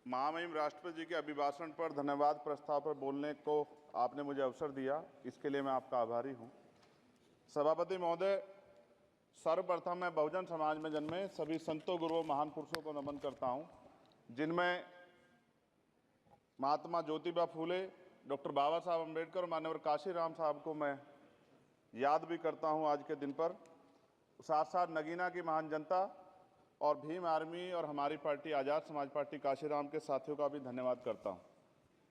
महामहिम राष्ट्रपति जी के अभिभाषण पर धन्यवाद प्रस्ताव पर बोलने को आपने मुझे अवसर दिया, इसके लिए मैं आपका आभारी हूं। सभापति महोदय, सर्वप्रथम मैं बहुजन समाज में जन्मे सभी संतों, गुरुओं, महान पुरुषों को नमन करता हूं, जिनमें महात्मा ज्योतिबा फूले, डॉक्टर बाबा साहब अम्बेडकर और मान्यवर काशीराम साहब को मैं याद भी करता हूं आज के दिन पर। साथ साथ नगीना की महान जनता और भीम आर्मी और हमारी पार्टी आज़ाद समाज पार्टी काशीराम के साथियों का भी धन्यवाद करता हूं।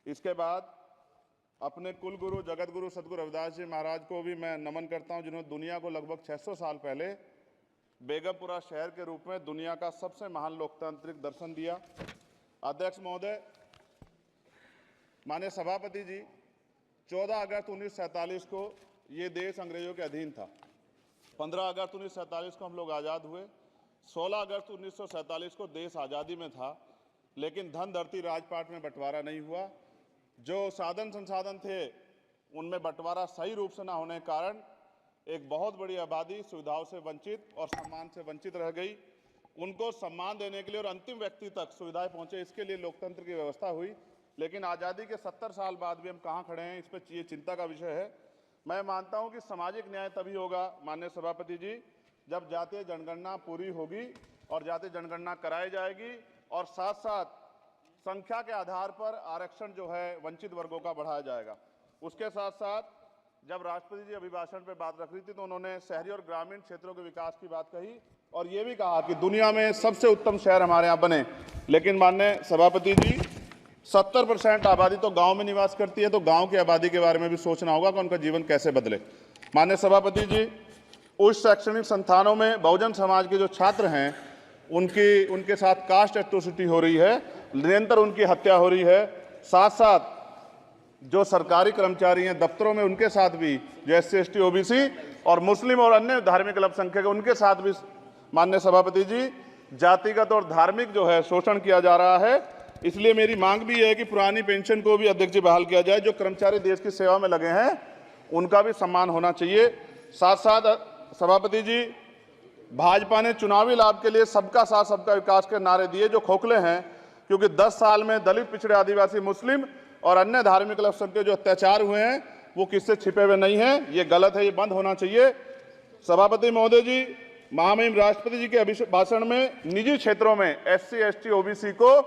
इसके बाद अपने कुल गुरु जगत गुरु सदगुरु रविदास जी महाराज को भी मैं नमन करता हूं, जिन्होंने दुनिया को लगभग 600 साल पहले बेगमपुरा शहर के रूप में दुनिया का सबसे महान लोकतांत्रिक दर्शन दिया। अध्यक्ष महोदय, माननीय सभापति जी, 14 अगस्त 1947 को ये देश अंग्रेजों के अधीन था। 15 अगस्त 1947 को हम लोग आज़ाद हुए। 16 अगस्त 1947 को देश आज़ादी में था, लेकिन धन धरती राजपाट में बंटवारा नहीं हुआ। जो साधन संसाधन थे उनमें बंटवारा सही रूप से न होने के कारण एक बहुत बड़ी आबादी सुविधाओं से वंचित और सम्मान से वंचित रह गई। उनको सम्मान देने के लिए और अंतिम व्यक्ति तक सुविधाएं पहुंचे, इसके लिए लोकतंत्र की व्यवस्था हुई। लेकिन आज़ादी के 70 साल बाद भी हम कहाँ खड़े हैं, इस पर ये चिंता का विषय है। मैं मानता हूं कि सामाजिक न्याय तभी होगा माननीय सभापति जी, जब जातीय जनगणना पूरी होगी और जातीय जनगणना कराई जाएगी और साथ साथ संख्या के आधार पर आरक्षण जो है वंचित वर्गों का बढ़ाया जाएगा। उसके साथ साथ जब राष्ट्रपति जी अभिभाषण पर बात रख रही थी तो उन्होंने शहरी और ग्रामीण क्षेत्रों के विकास की बात कही और ये भी कहा कि दुनिया में सबसे उत्तम शहर हमारे यहाँ बने। लेकिन माननीय सभापति जी, 70% आबादी तो गांव में निवास करती है, तो गांव की आबादी के बारे में भी सोचना होगा कि उनका जीवन कैसे बदले। माननीय सभापति जी, उच्च शैक्षणिक संस्थानों में बहुजन समाज के जो छात्र हैं उनके साथ कास्ट एट्रोसिटी हो रही है, निरंतर उनकी हत्या हो रही है। साथ साथ जो सरकारी कर्मचारी हैं दफ्तरों में, उनके साथ भी जो SC ST OBC और मुस्लिम और अन्य धार्मिक अल्पसंख्यक उनके साथ भी माननीय सभापति जी जातिगत और धार्मिक जो है शोषण किया जा रहा है। इसलिए मेरी मांग भी है कि पुरानी पेंशन को भी अध्यक्ष जी बहाल किया जाए। जो कर्मचारी देश की सेवा में लगे हैं उनका भी सम्मान होना चाहिए। साथ साथ सभापति जी, भाजपा ने चुनावी लाभ के लिए सबका साथ सबका विकास के नारे दिए जो खोखले हैं, क्योंकि 10 साल में दलित, पिछड़े, आदिवासी, मुस्लिम और अन्य धार्मिक अल्पसंख्यक जो अत्याचार हुए हैं वो किससे छिपे हुए नहीं हैं। ये गलत है, ये बंद होना चाहिए। सभापति महोदय जी, महामहिम राष्ट्रपति जी के अभिभाषण में निजी क्षेत्रों में SC ST OBC को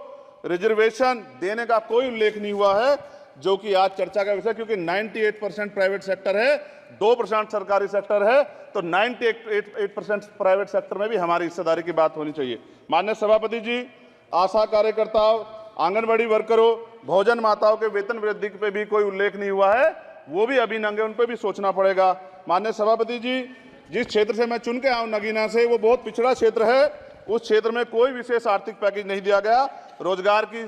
रिजर्वेशन देने का कोई उल्लेख नहीं हुआ है, जो कि आज चर्चा का विषय, क्योंकि 98% प्राइवेट सेक्टर है, 2% सरकारी सेक्टर है, तो 98% प्राइवेट सेक्टर में भी हमारी हिस्सेदारी की बात होनी चाहिए। माननीय सभापति जी, आशा कार्यकर्ताओं, आंगनबाड़ी वर्करों, भोजन माताओं के वेतन वृद्धि पे भी कोई उल्लेख नहीं हुआ है, वो भी अभी नंगे, उन पर भी सोचना पड़ेगा। माननीय सभापति जी, जिस क्षेत्र से मैं चुन के आऊँ नगीना से, वो बहुत पिछड़ा क्षेत्र है। उस क्षेत्र में कोई विशेष आर्थिक पैकेज नहीं दिया गया, रोजगार की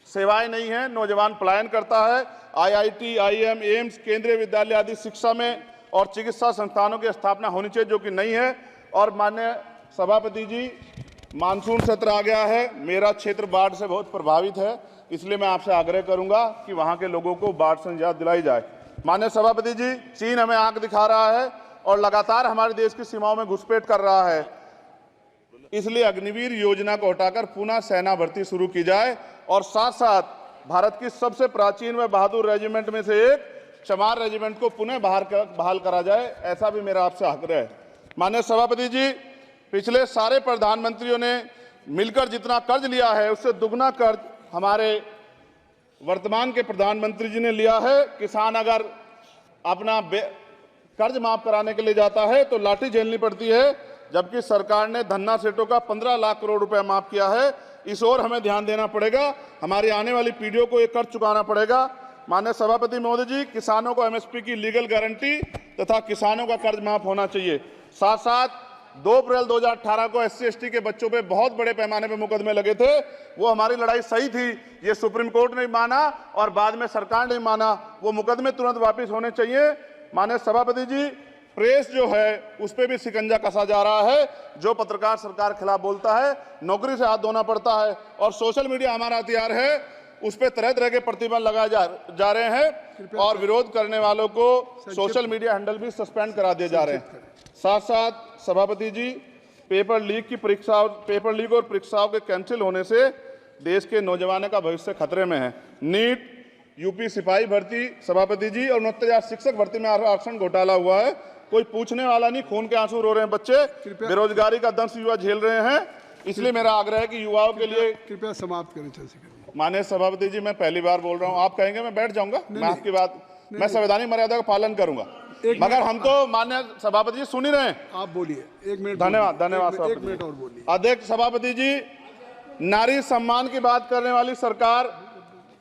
सेवाएं नहीं है, नौजवान पलायन करता है। IIT, IIM, एम्स, केंद्रीय विद्यालय आदि शिक्षा में और चिकित्सा संस्थानों की स्थापना होनी चाहिए, जो कि नहीं है। और माननीय सभापति जी, मानसून सत्र आ गया है, मेरा क्षेत्र बाढ़ से बहुत प्रभावित है, इसलिए मैं आपसे आग्रह करूंगा कि वहां के लोगों को बाढ़ से निजात दिलाई जाए। माननीय सभापति जी, चीन हमें आंख दिखा रहा है और लगातार हमारे देश की सीमाओं में घुसपैठ कर रहा है, इसलिए अग्निवीर योजना को हटाकर पुनः सेना भर्ती शुरू की जाए और साथ साथ भारत की सबसे प्राचीन व बहादुर रेजिमेंट में से एक चमार रेजिमेंट को पुनः बहाल करा जाए, ऐसा भी मेरा आपसे आग्रह है। माननीय सभापति जी, पिछले सारे प्रधानमंत्रियों ने मिलकर जितना कर्ज लिया है उससे दुगना कर्ज हमारे वर्तमान के प्रधानमंत्री जी ने लिया है। किसान अगर अपना कर्ज माफ कराने के लिए जाता है तो लाठी झेलनी पड़ती है, जबकि सरकार ने धन्ना सेठों का 15 लाख करोड़ रुपए माफ किया है। इस ओर हमें ध्यान देना पड़ेगा, हमारी आने वाली पीढ़ियों को ये कर्ज चुकाना पड़ेगा। माननीय सभापति महोदय जी, किसानों को MSP की लीगल गारंटी तथा किसानों का कर्ज माफ होना चाहिए। साथ साथ 2 अप्रैल 2018 को SC ST के बच्चों पे बहुत बड़े पैमाने पे मुकदमे लगे थे, वो हमारी लड़ाई सही थी, ये सुप्रीम कोर्ट ने माना और बाद में सरकार ने माना, वो मुकदमे तुरंत वापस होने चाहिए। माननीय सभापति जी, प्रेस जो है उस पर भी शिकंजा कसा जा रहा है। जो पत्रकार सरकार के खिलाफ बोलता है नौकरी से हाथ धोना पड़ता है, और सोशल मीडिया हमारा हथियार है, उस पर तरह तरह के प्रतिबंध लगाए जा रहे हैं और विरोध करने वालों को सोशल मीडिया हैंडल भी सस्पेंड करा दिए जा रहे हैं। साथ साथ सभापति जी, पेपर लीक और परीक्षाओं के कैंसिल होने से देश के नौजवानों का भविष्य खतरे में है। नीट, यूपी सिपाही भर्ती सभापति जी और 69,000 शिक्षक भर्ती में आरक्षण घोटाला हुआ है, कोई पूछने वाला नहीं, खून के आंसू रो रहे हैं बच्चे, बेरोजगारी का दंश युवा झेल रहे हैं। इसलिए मेरा आग्रह है कि युवाओं के लिए कृपया समाप्त करें चंद्रशेखर। माननीय सभापति जी, मैं पहली बार बोल रहा हूं, आप कहेंगे मैं बैठ जाऊंगा, मैं आपकी बात, मैं संवैधानिक मर्यादा का पालन करूंगा, मगर हम तो माननीय सभापति जी सुन ही रहे हैं। आप बोलिए, 1 मिनट। धन्यवाद, धन्यवाद। 1 मिनट और बोलिए। अध्यक्ष सभापति जी, नारी सम्मान की बात करने वाली सरकार,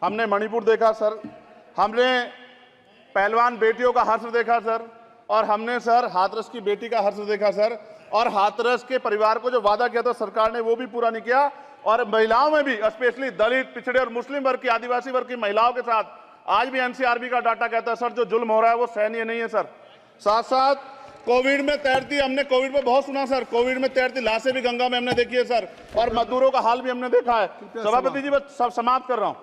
हमने मणिपुर देखा सर, हमने पहलवान बेटियों का हर्ष देखा सर, और हमने सर हाथरस की बेटी का हर्ष देखा सर, और हाथरस के परिवार को जो वादा किया था सरकार ने वो भी पूरा नहीं किया। और महिलाओं में भी, स्पेशली दलित, पिछड़े और मुस्लिम वर्ग की, आदिवासी वर्ग की महिलाओं के साथ आज भी एनसीआरबी का डाटा कहता है सर, जो जुल्म हो रहा है वो सहनीय नहीं है सर। साथ साथ कोविड में तैरती, हमने कोविड में बहुत सुना सर, कोविड में तैरती लाशें भी गंगा में हमने देखी है सर, और मजदूरों का हाल भी हमने देखा है। सभापति जी, बस सब समाप्त कर रहा हूं।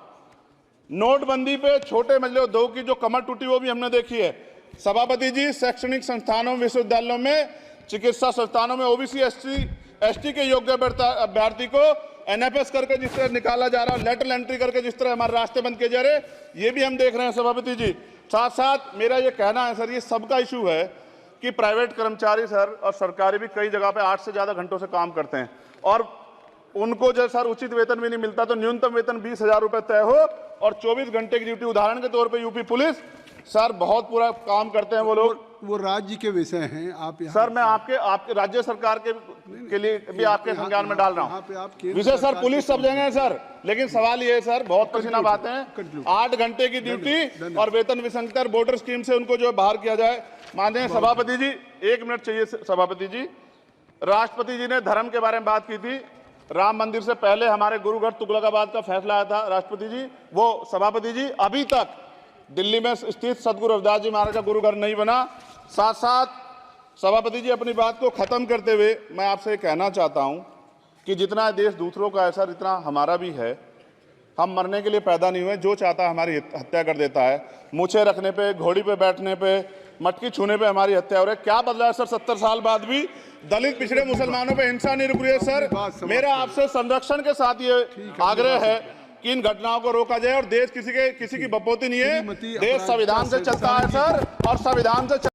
नोटबंदी पे छोटे मजले उद्योग की जो कमर टूटी वो भी हमने देखी है। सभापति जी, शैक्षणिक संस्थानों, विश्वविद्यालयों में, चिकित्सा संस्थानों में ओबीसी एसटी के योग्य अभ्यर्थी को एनएफएस करके जिस तरह निकाला जा रहा है, लेटरल एंट्री करके जिस तरह हमारे रास्ते बंद किए जा रहे, ये भी हम देख रहे हैं सभापति जी। साथ साथ मेरा ये कहना है सर, ये सबका इशू है कि प्राइवेट कर्मचारी सर और सरकारी भी कई जगह पे 8 से ज्यादा घंटों से काम करते हैं, और उनको जो सर उचित वेतन भी नहीं मिलता, तो न्यूनतम वेतन 20,000 रुपए तय हो और 24 घंटे की ड्यूटी। उदाहरण के तौर पे यूपी पुलिस सर बहुत पूरा काम करते हैं वो लोग, वो राज्य के विषय हैं। आप सर मैं आपके राज्य सरकार के लिए भी आपके संज्ञान में डाल रहा हूं। विषय सर पुलिस सब जगह है सर, लेकिन सवाल ये है सर, बहुत पसीना बातें हैं, 8 घंटे की ड्यूटी और वेतन विसंगति, वोटर स्कीम से उनको जो बाहर किया जाए। माननीय सभापति जी, 1 मिनट चाहिए सभापति जी। राष्ट्रपति जी ने धर्म के बारे में बात की थी, राम मंदिर से पहले हमारे गुरु घर तुगलकाबाद का फैसला आया था राष्ट्रपति जी, वो सभापति जी अभी तक दिल्ली में स्थित सदगुरु रविदास जी महाराज का गुरु घर नहीं बना। साथ साथ सभापति जी, अपनी बात को खत्म करते हुए मैं आपसे कहना चाहता हूं कि जितना देश दूसरों का है सर, इतना हमारा भी है। हम मरने के लिए पैदा नहीं हुए, जो चाहता है हमारी हत्या कर देता है। मूछें रखने पे, घोड़ी पे बैठने पे, मटकी छूने पे हमारी हत्या हो रही है। क्या बदला है सर 70 साल बाद भी? दलित, पिछड़े, मुसलमानों पे हिंसा नहीं रुक रही है सर। मेरा आपसे संरक्षण के साथ ये आग्रह है कि इन घटनाओं को रोका जाए, और देश किसी की बपोती नहीं है, देश संविधान से चलता है सर, और संविधान से